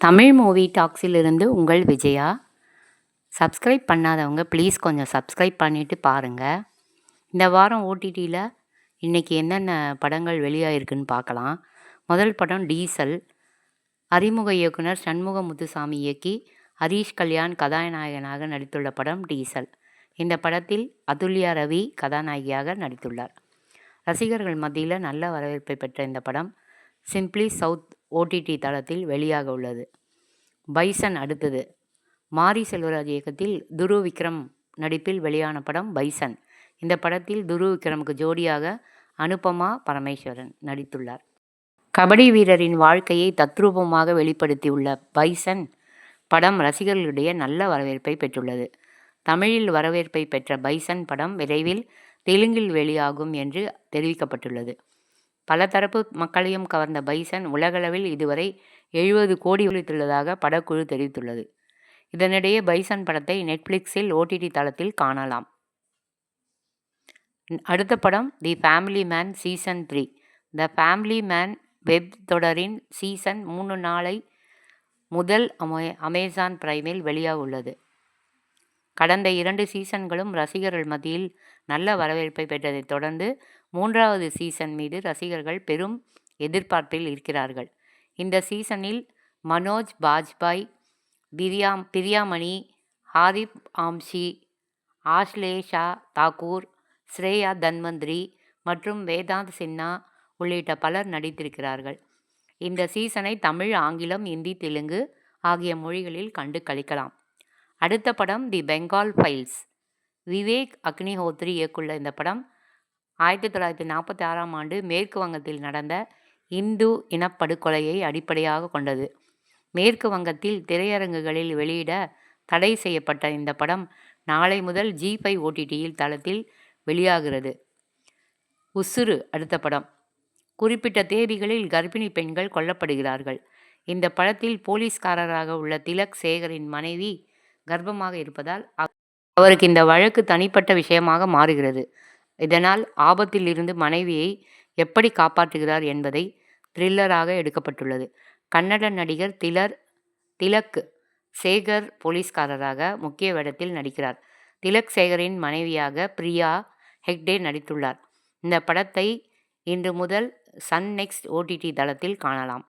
Tamil movie டாக்ஸிலிருந்து உங்கள் Vijaya. Subscribe பண்ணாதவங்க please கொஞ்சம் சப்ஸ்கிரைப் பண்ணிவிட்டு பாருங்கள். இந்த வாரம் ஓடிடியில் இன்றைக்கி என்னென்ன படங்கள் வெளியாகிருக்குன்னு பார்க்கலாம். முதல் படம் டீசல். அறிமுக இயக்குனர் சண்முக முத்துசாமி இயக்கி ஹரீஷ் கல்யாண் கதாநாயகனாக நடித்துள்ள படம் டீசல். இந்த படத்தில் அதுல்யா ரவி கதாநாயகியாக நடித்துள்ளார். ரசிகர்கள் மத்தியில் நல்ல வரவேற்பை பெற்ற இந்த படம் சிம்ப்ளி சவுத் ஓடிடி தளத்தில் வெளியாக உள்ளது. பைசன் அடுத்தது. மாரி செல்வராஜ் இயக்கத்தில் துரு விக்ரம் நடிப்பில் வெளியான படம் பைசன். இந்த படத்தில் துரு விக்ரமுக்கு ஜோடியாக அனுபமா பரமேஸ்வரன் நடித்துள்ளார். கபடி வீரரின் வாழ்க்கையை தத்ரூபமாக வெளிப்படுத்தியுள்ள பைசன் படம் ரசிகர்களிடையே நல்ல வரவேற்பை பெற்றுள்ளது. தமிழில் வரவேற்பை பெற்ற பைசன் படம் விரைவில் தெலுங்கில் வெளியாகும் என்று தெரிவிக்கப்பட்டுள்ளது. பல தரப்பு மக்களையும் கவர்ந்த பைசன் உலகளவில் இதுவரை 70 கோடி உள்ளதாக படக்குழு தெரிவித்துள்ளது. இதனிடையே பைசன் படத்தை நெட்ஃப்ளிக்ஸில் ஓடிடி தளத்தில் காணலாம். அடுத்த படம் the family man season 3. The family man web தொடரின் சீசன் 3 நாளை முதல் அமேசான் பிரைமில் வெளியாக உள்ளது. கடந்த 2 சீசன்களும் ரசிகர்கள் மத்தியில் நல்ல வரவேற்பை பெற்றதைத் தொடர்ந்து 3வது சீசன் மீது ரசிகர்கள் பெரும் எதிர்பார்ப்பில் இருக்கிறார்கள். இந்த சீசனில் மனோஜ் பாஜ்பாய், பிரியாமணி, ஹாரிப் ஆம்ஷி, ஆஷ்லேஷா தாக்கூர், ஸ்ரேயா தன்வந்திரி மற்றும் வேதாந்த் சின்ஹா உள்ளிட்ட பலர் நடித்திருக்கிறார்கள். இந்த சீசனை தமிழ், ஆங்கிலம், இந்தி, தெலுங்கு ஆகிய மொழிகளில் கண்டு களிக்கலாம். அடுத்த படம் தி பெங்கால் ஃபைல்ஸ். விவேக் அக்னிஹோத்ரி இயக்குள்ள இந்த படம் 1946ஆம் ஆண்டு மேற்கு வங்கத்தில் நடந்த இந்து இனப்படுகொலையை அடிப்படையாக கொண்டது. மேற்கு வங்கத்தில் திரையரங்குகளில் வெளியிட தடை செய்யப்பட்ட இந்த படம் நாளை முதல் ஜி5 ஓடிடியில் தளத்தில் வெளியாகிறது. உசுரு அடுத்த படம். குறிப்பிட்ட தேதிகளில் கர்ப்பிணி பெண்கள் கொல்லப்படுகிறார்கள். இந்த படத்தில் போலீஸ்காரராக உள்ள திலக் சேகரின் மனைவி கர்ப்பமாக இருப்பதால் அவருக்கு இந்த வழக்கு தனிப்பட்ட விஷயமாக மாறுகிறது. இதனால் ஆபத்தில் இருந்து மனைவியை எப்படி காப்பாற்றுகிறார் என்பதை த்ரில்லராக எடுக்கப்பட்டுள்ளது. கன்னட நடிகர் திலக் சேகர் போலீஸ்காரராக முக்கிய வேடத்தில் நடிக்கிறார். திலக் சேகரின் மனைவியாக பிரியா ஹெக்டே நடித்துள்ளார். இந்த படத்தை இன்று முதல் சன் நெக்ஸ்ட் ஓடிடி தளத்தில் காணலாம்.